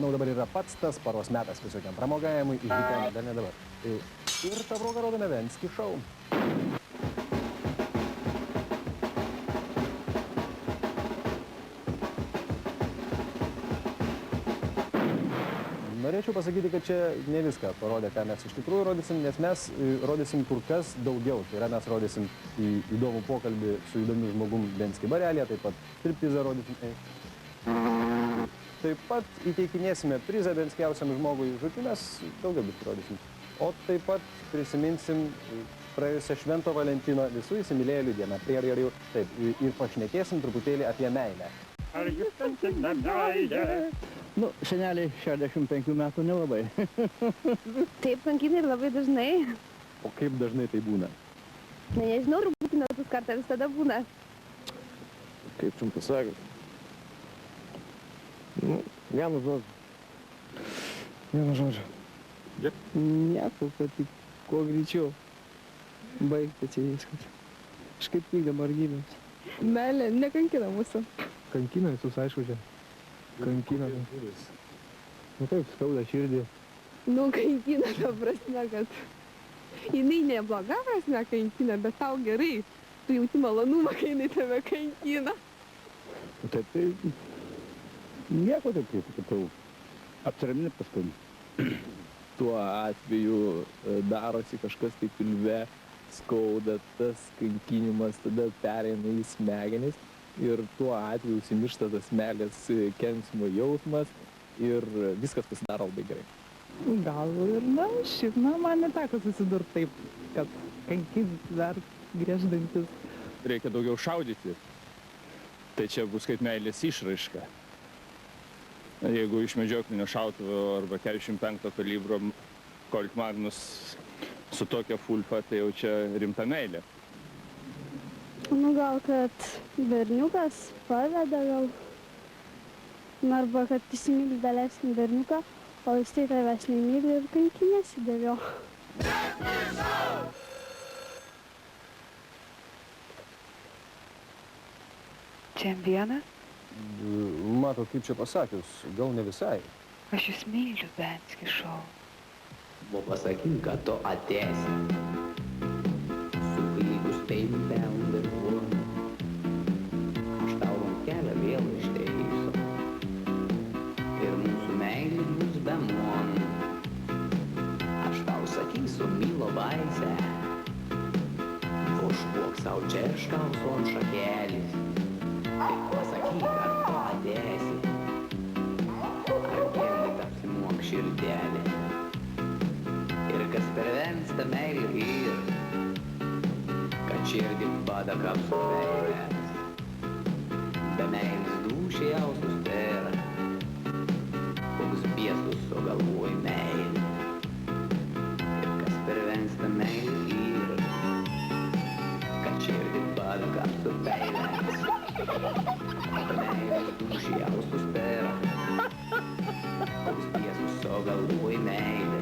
manau, dabar yra pats tas paros metas visokiam pramogavimui, išdykiam, dar ne dabar. Ir tą progą rodome Venskį šou. Norėčiau pasakyti, kad čia ne viską parodė, ką mes iš tikrųjų rodysim, nes mes rodysim kur kas daugiau. Tai yra, mes rodysim įdomų pokalbį su įdomiu žmogum Venskį barelėje, taip pat striptizą rodysim. Taip pat įteikinėsime prizą Venskiausiam žmogui, žodžiu, mes daugiau biškį rodysim. O taip pat prisiminsim praėjusią Švento Valentino visų įsimylėjėlių dieną. Taip, ir pašnekėsim truputėlį apie meilę. Ar jūs kankina meilė? Nu, seneliai 65 metų nelabai. Taip, kankina ir labai dažnai. O kaip dažnai tai būna? Nežinau, turbūt metus kartą visada būna. Kaip jums pasakot? Nu, vienu žodžiu. Vienu žodžiu. Nieko, kad tik kuo greičiau. Baigti čia viskas. Aš kaip tik dabar gyvens. Meilė nekankina mūsų. Kankina visus, aišku, čia. Kankina. Nu taip, skauda širdį. Nu, kankina ta prasme, kad jinai nebloga prasme kankina, bet tau gerai. Tu jauti malonumą, kai jinai tave kankina. Taip, tai nieko taip, kaip jau apsiramini paskui. Tuo atveju darosi kažkas tai pilve, skauda, tas kankinimas tada pereina į smegenis. Ir tuo atveju užsimiršta tas meilės kenksmo jausmas ir viskas pasidaro labai gerai. Gal ir na, šiaip, man neteko susidurti taip, kad kankinti dar grieždantis. Reikia daugiau šaudyti. Tai čia bus kaip meilės išraiška. Jeigu iš medžioklinio šautuvo arba 45 kalibro Colt Magnus su tokia fulfa, tai jau čia rimta meilė. Nu, gal, kad berniukas paveda gal. Arba, kad įsimyli dalesnį berniuką, o jis tai tavęs nemyli ir kankinėsi dėl jo. Čempionas? Matot, kaip čia pasakius, gal ne visai. Aš jūs myliu, Venskį šou. Buvo pasakyk, kad tu atėsi. Suklygus peimte under duoną. Aš tau ant kelią vėl išteisiu. Ir mūsų meilė bus be monų. Aš tau sakysiu, mylo baisę. Užpuok sau čerškaus on šakelis. Tik pasakyk, ar tu atėsi. Ar keliai apsimuok širdelė. Ir kas pervensta meilė ir kad širdį bada kapsu meilės. Be meilės dūšė jau sustera. Koks biesus su galvoj meilė. Ir kas pervensta meilė ir kad širdį bada kapsu meilės. Be meilės dūšė jau sustera. Koks biesus su galvoj meilė.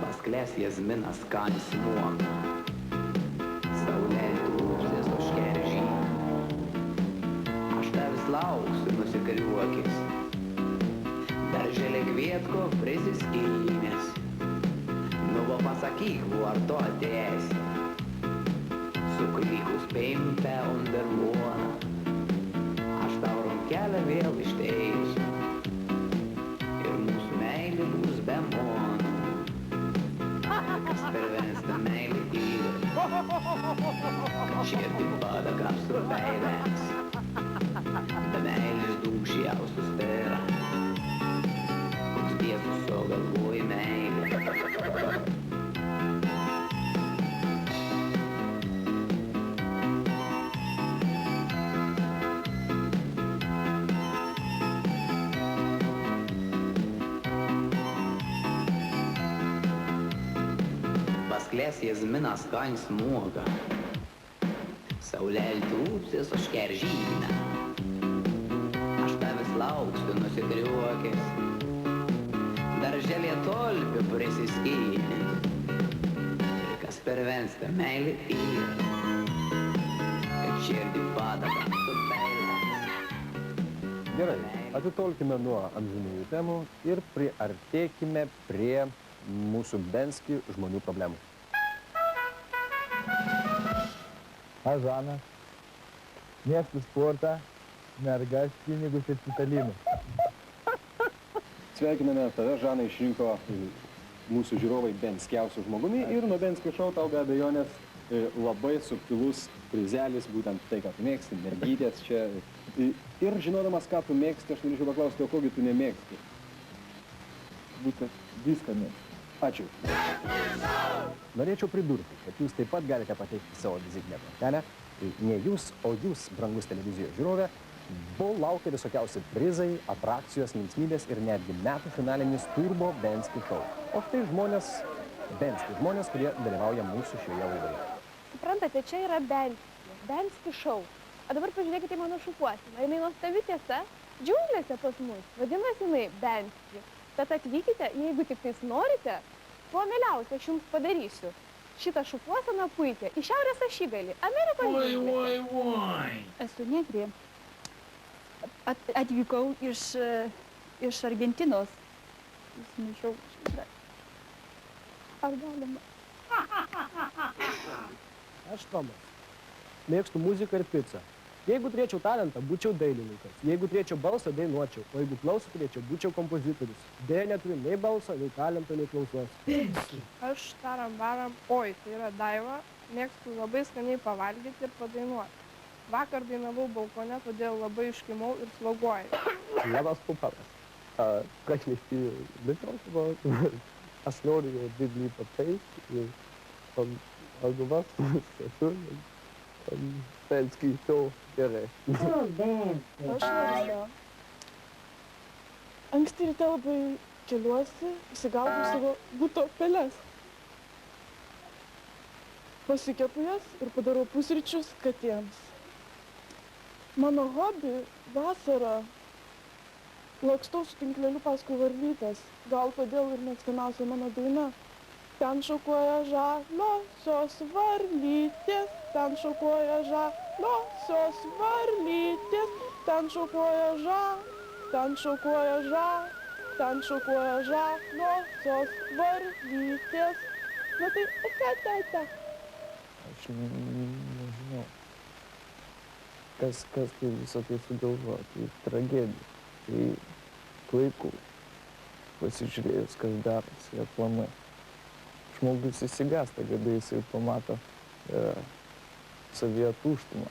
Pasklės jazminas skanis smuoga. Saulėlė rūpsės oškeržį. Aš tavęs lauksiu nusikariuokis. Darželė kvietko prisiskynės. Nu va pasakyk, ar tu atėsi. Suklykus peimte under duoną. Aš tau rankelę vėl išteisiu. Ir mūsų meilė bus be monų. Kas pervensta meilė ir kad širdį bada kapsu meilės. Be meilės dūšė jau sustera. Koks biesus su galvoj meilė. Pasklės jazminas skanis smuoga. Saulėlė trūpsės oškeržyną. Aš tavęs lauksiu nusikriuokis. Darželė tolpių prisiskynės. Ir kas pervensta meilė ir kad širdį bada kapsu meilės. Gerai, atitolkime nuo amžinųjų temų ir priartėkime prie mūsų Benski žmonių problemų. Aš Žanas, mėgstu sportą, mergas, pinigus ir citalinus. Sveikiname tave, Žanai, išrinko mūsų žiūrovai Benskiausiu žmogumi ir nuo Benskio šou tau be abejonės labai subtilus prizelis, būtent tai, ką tu mėgsti, mergytės čia. Ir žinodamas, ką tu mėgsti, aš norėčiau paklausti, o kogi tu nemėgsti? Būtent viską mėgstu. Ačiū. Norėčiau pridurti, kad jūs taip pat galite pateikti savo vizitinę kortelę. Ne jūs, o jūs, brangus televizijos žiūrovė, laukia visokiausi prizai, atrakcijos, linksmybės ir netgi metų finalinis Turbo Benski šou. O štai žmonės, Benski žmonės, kurie dalyvauja mūsų šioje laidoje. Suprantate, čia yra Benski šou. O dabar pažiūrėkite į mano šukuoseną. Jinai nuostabi tiesa, džiunglėse pas mus, vadinasi jinai Benski. Tad atvykite, jeigu tik tais norite, ko mieliausia aš jums padarysiu. Šitą šukuoseną puikia į Šiaurės ašigalį, Amerikos džiunglėse. Esu negrė. Atvykau iš Argentinos. Nežinau, Ar galima? Aš Tomas. Mėgstu muziką ir pizzą. Jeigu turėčiau talentą, būčiau dailininkas. Jeigu turėčiau balsą, dainuočiau. O jeigu klausą turėčiau, būčiau kompozitorius. Deja, neturiu nei balso, nei talento, nei klausos. Aš taram varam, oi, tai yra Daiva, mėgstu labai skaniai pavalgyti ir padainuoti. Vakar dainavau balkone, todėl labai iškimau ir sloguoju. Labas puparas. Prašlėsti Lietuvos, aš noriu jau didelį pateikti ir Algovas, esu Benski šou gerai. Aš nežinau. Anksti ryte labai keliuosi, įsigaudau savo buto peles. Pasikepu jas ir padarau pusryčius katėms. Mano hobi vasarą lakstau su tinkleliu paskui varlytes. Gal todėl ir mėgstamiausia mano daina. Ten šokuoja žaliosios varlytės, ten šokuoja žaliosios varlytės, ten šokuoja ten šokuoja žaliosios varlytės. Na tai, Aš nežinau, kas tai visą tai sugalvojo, tai tragedija. Tai klaiku, pasižiūrėjus, kas darosi aplamai. Žmogus įsigąsta, kada jisai pamato savyje tuštumą.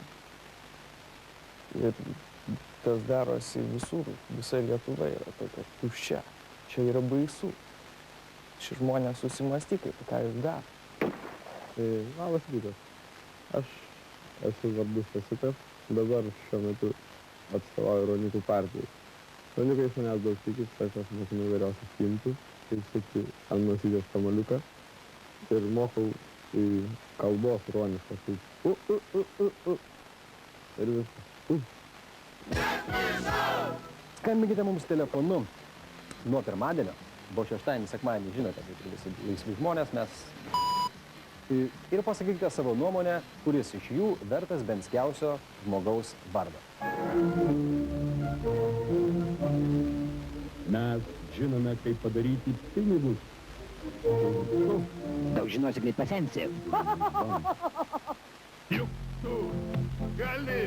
Ir tas darosi visur, visa Lietuva yra tokia tuščia. Čia yra baisu. Šie žmonės susimąstykite, ką jūs daro. Tai labas rytas. Aš esu vardu Stasiukas, dabar šiuo metu atstovauju Ruoniukų partijai. Ruoniukai iš manęs daug tikis, aš mokinu įvairiausius fintus, kaip sukti ant nosytės kamuoliuką ir mokau į kalbos ruonišką, kaip ir viskas. Skambinkite mums telefonu nuo pirmadienio, buvo šeštadienį, sekmadienį, žinote, kaip ir visi laisvi žmonės, mes ir pasakykite savo nuomonę, kuris iš jų vertas benskiausio žmogaus vardo. Mes žinome, kaip padaryti pinigus. Daug žinosi, greit pasensi. Juk tu gali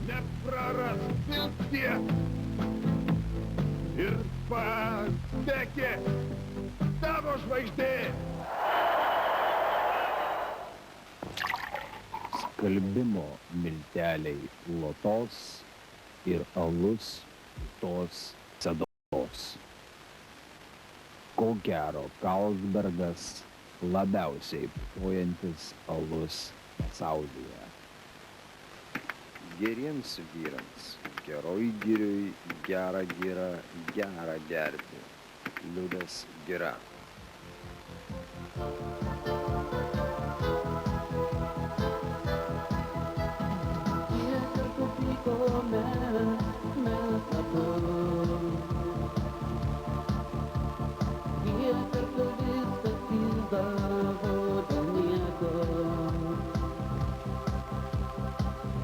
neprarast vilties ir pasiekė tavo žvaigždė. Skalbimo milteliai lotos ir alus tos sedos. Ko gero, Carlsbergas labiausiai puojantis alus pasaulyje. Geriems vyrams, geroj girioj, gerą girą, gerą gerti. Liudas Gira.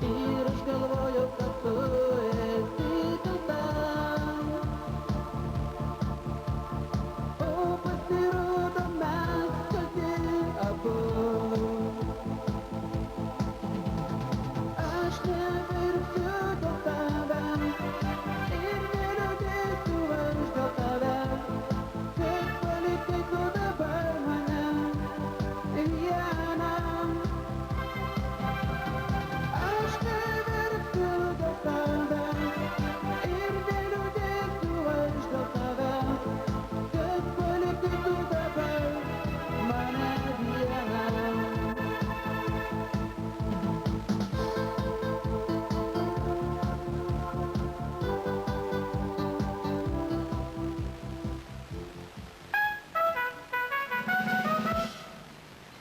Ir aš galvoju, kad tu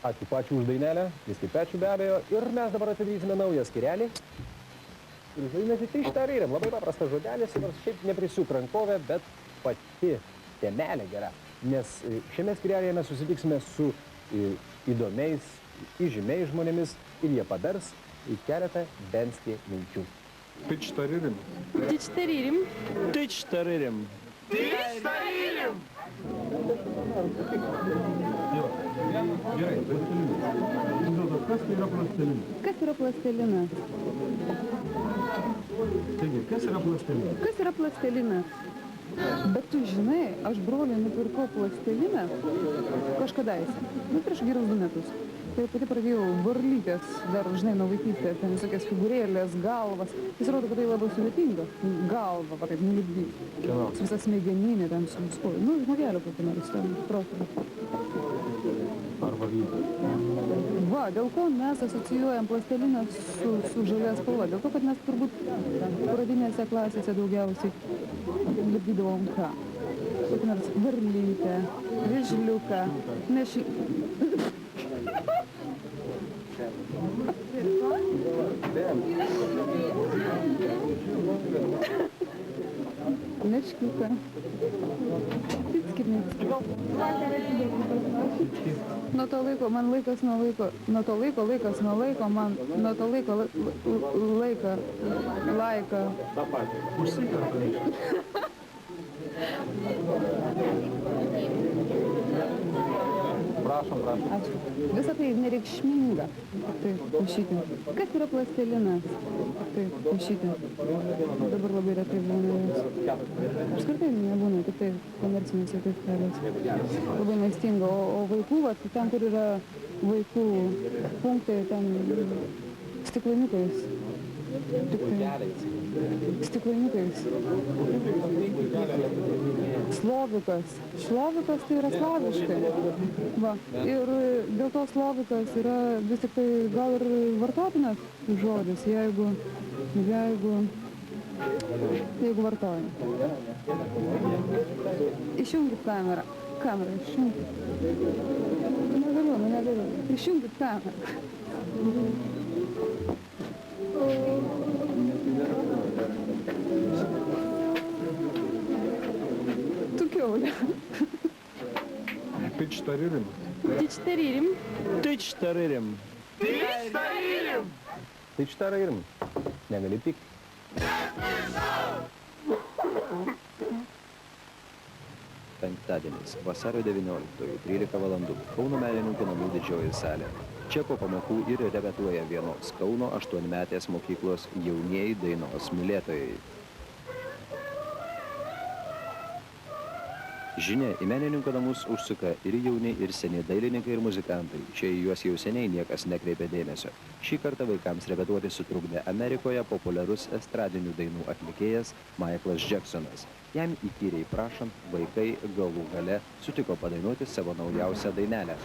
Ačiū pačiu už dainelę, viskai pečiu be abejo. Ir mes dabar atidarysime naują skyrelį. Ir vadinasi, tištaririm. Labai paprastas žodelis, nors šiaip neprisiūk rankovę, bet pati temelė gera. Nes šiame skyrelėje mes susitiksime su įdomiais, įžymiais žmonėmis ir jie padars keletą Benski minčių. Tištaririm. Tištaririm. Tištaririm. Tištaririm. Gerai, plastilinas. Vis dėlto, kas tai yra plastilinas? Kas yra plastilinas? Taigi, kas yra plastilinas? Kas yra plastilinas? Bet tu žinai, aš broliui nupirkau plastiliną kažkadaise, prieš gerus 2 metus. Tai pati pradėjau varlytės, dar, žinai, nuo vaikystės, ten visokias figūrėlės, galvas. Pasirodo, kad tai labai sudėtinga. Galva, va taip, nulipdyti. Su visą smegeninį ten suskoju. Nu, žmogelio kokį nors ten, profilį. Ar varlytė? Va, dėl ko mes asocijuojam plastiliną su žalia spalva? Dėl to, kad mes turbūt pradinėse klasėse daugiausiai lipdydavom ką? Kokį nors varlytę, vėžliuką, meškiuką, pickinicką. Nuo to laiko, man laikas nuo laiko, nuo to laiko, laikas nuo laiko, man nuo to laiko, laiką. Ta pati. Užsikarpa. Prašom. Ačiū. Visą tai nereikšminga. Tai pušyti. Kas yra plastilinas? Tai pušyti. Dabar labai retai būna jos. Apskritai nebūna, tik tai komercinėse taip kelias. Labai maistinga. O vaikų, va, ten, kur yra vaikų punktai, ten stiklainiukais. Stiklainiukais. Slovikas. Slovikas tai yra slaviškai. Va. Ir dėl to slovikas yra vis tik tai gal ir vartotinas žodis, jeigu vartojam. Išjungit kamerą. Kamerą išjungit. Negaliu. Išjungit kamerą. Tu kiaulė. Tištaririm. Tištaririm. Tištaririm. Tištaririm. Tištaririm. Negali pykti. Penktadienis, vasario 19, 13 valandų, Kauno menininkų namų didžioji salė. Čia po pamokų ir repetuoja vienos Kauno 8-metės mokyklos jaunieji dainos mylėtojai. Žinia, į menininkų namus užsuka ir jauni, ir seni dailininkai ir muzikantai. Čia į juos jau seniai niekas nekreipia dėmesio. Šį kartą vaikams repetuoti sutrukdė Amerikoje populiarus estradinių dainų atlikėjas Michaelas Jacksonas. Jam įkyriai prašant, vaikai galų gale sutiko padainuoti savo naujausią dainelę.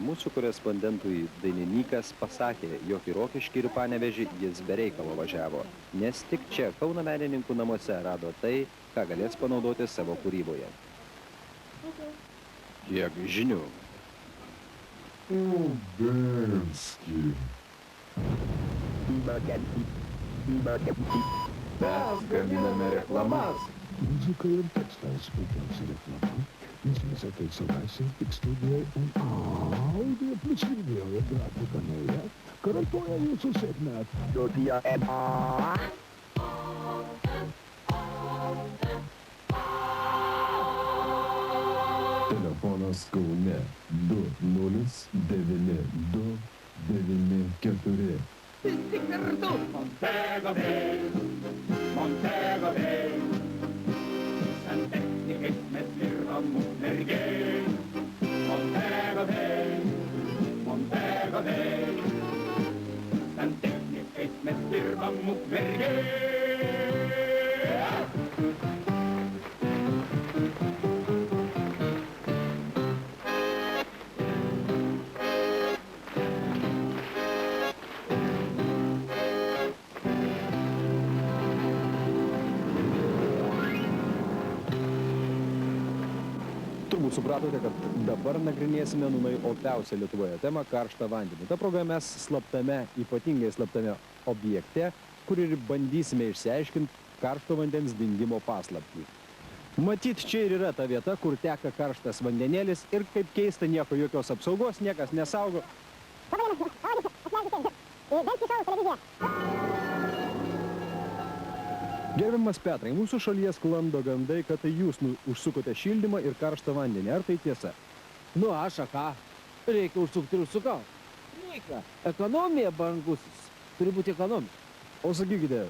Mūsų korespondentui dainininkas pasakė, jog į Rokiškį ir Panevėžį jis be reikalo važiavo, nes tik čia Kauno menininkų namuose rado tai, ką galės panaudoti savo kūryboje. Tiek žinių. Benski. Mes gaminame reklamas. Muzika ir tekstas puikiausia reklama. Nes visą tai savaisiai tik studijoje audio plus video ir grafika nauja garantuoja jūsų sėkmę. Telefonas Kaune 209-294. Visi kartu! Montego Bay, Montego Bay. Santechnikais mes dirbam ukmergėj. Montego Bay, Montego Bay. Santechnikais mes dirbam ukmergėj. supratote, kad dabar nagrinėsime nūnai opiausią Lietuvoje temą – karštą vandenį. Ta proga mes slaptame, ypatingai slaptame objekte, kur ir bandysime išsiaiškinti karšto vandens dingimo paslaptį. Matyt, čia ir yra ta vieta, kur teka karštas vandenėlis ir kaip keista, nieko jokios apsaugos, niekas nesaugo. Gerbiamas Petrai, mūsų šalyje sklando gandai, kad tai jūs užsukote šildymą ir karštą vandenį. Ar tai tiesa? Nu, aš ką? Reikia užsukti ir užsukau. Reikia. Ekonomija, brangusis. Turi būti ekonomija. O sakykite,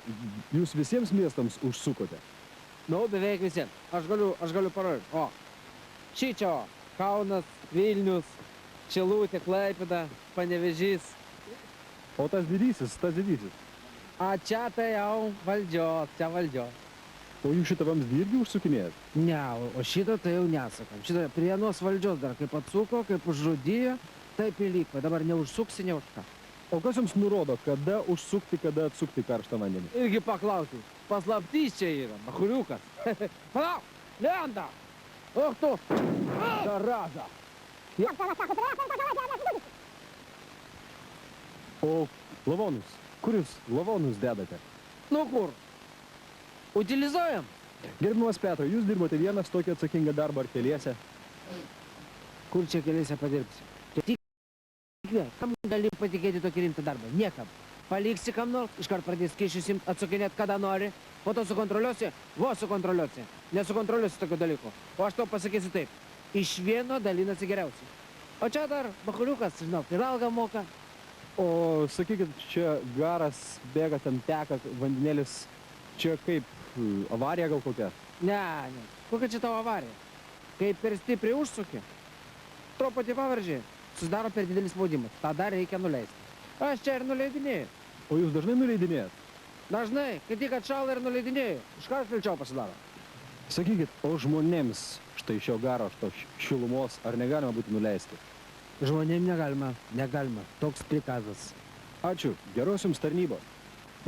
jūs visiems miestams užsukote? Nu, beveik visiems. Aš galiu parodyti. O, Šičio, Kaunas, Vilnius, Šilutė, Klaipėda, Panevėžys. O tas didysis? A čia tai jau valdžios, čia valdžios. O jūs šitą vamzdį irgi užsukinėjat? Ne, o šitą tai jau nesakam. Šitą prie vienos valdžios dar kaip atsuko, kaip užžudijo, taip įliko. Dabar neužsuksi, ne už ką. O kas jums nurodo, kada užsukti, kada atsukti karštą vandenį? Irgi paklausiu. Paslaptys čia yra, bachuriukas. Palauk, lenda! Och tu! Zaraza! O lavonus? Kur jūs lavonus dedate? Nu kur? Utilizuojam. Gerbiamas Petrai, jūs dirbote vienas tokį atsakingą darbą ar keliese? Kur čia keliese padirbsi? Kam gali patikėti tokį rimtą darbą? Niekam. Paliksi kam nors, iškart pradės kyšius imt, atsukinėt kada nori, po to sukontroliuosi, vos sukontroliuosi. Nesukontroliuosi tokio dalyko. O aš tau pasakysiu taip, iš vieno dalinasi geriausiai. O čia dar bachuliukas, žinok, ir algą moka. O sakykit, čia garas bėga, ten teka vandenėlis, čia kaip, avarija gal kokia? Ne, kokia čia tavo avarija? Kai per stipriai užsuki, truputį pavaržiai, susidaro per didelis spaudimas, tada reikia nuleisti. Aš čia ir nuleidinėjau. O jūs dažnai nuleidinėjat? Dažnai, kai tik atšala ir nuleidinėjau, iškart šilčiau pasidaro. Sakykit, o žmonėms štai šio garo, šito šilumos, ar negalima būti nuleisti? Žmonėm negalima, toks prikazas. Ačiū, geros jums tarnybos.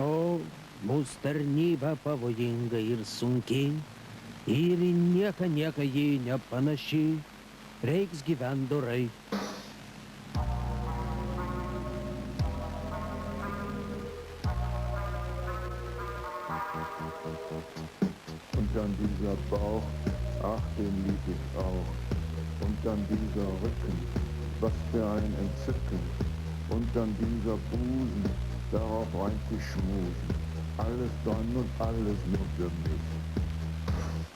O, mūsų tarnyba pavojinga ir sunkiai, ir į nieką jį nepanašiai, reiks gyvent dorai. Und dann dieser Bauch, ach, den lieb ich auch. Und dann dieser Rücken, was für ein Entzücken. Und dann dieser Busen, darauf rein zu schmusen. Alles dann und alles nur für mich.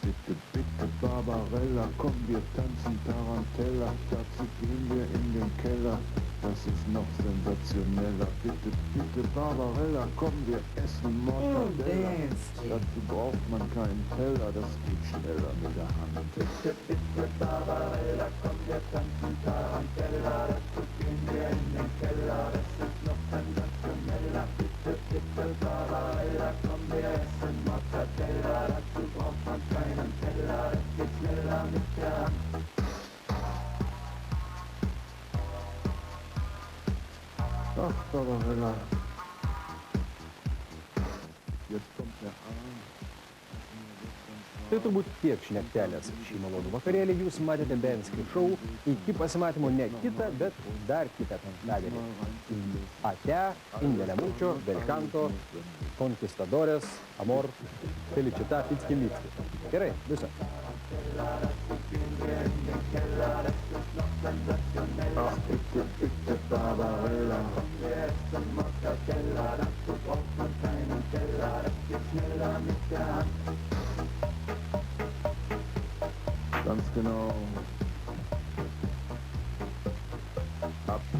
Bitte, bitte, Barbarella, komm, wir tanzen Tarantella. Dazu gehen wir in den Keller, das ist noch sensationeller. Bitte, bitte, Barbarella, komm, wir essen Mortadella. Dazu braucht man keinen Teller, das geht schneller mit der Hand. Bitte, bitte, Barbarella, komm, wir tanzen Tarantella. Dazu gehen wir in den Keller, das ist noch sensationeller. Bitte, bitte, Barbarella, komm, wir essen Mortadella. Dazu braucht man keinen Teller, das geht schneller mit der Hand. Ach, Barbarella. Jetzt kommt der Arm. Tai turbūt tiek šnektelės šį malonų vakarėlį. Jūs matėte Benskį šou. Iki pasimatymo ne kitą, bet dar kitą penktadienį. Ate, Indele mucho, del canto, conquistadores, amor, felicita, pizki mizki. Gerai, viso. Ach, bitte, bitte, Barbarella. Dazu braucht man keinen Teller, das geht schneller mit der Hand. Ganz genau.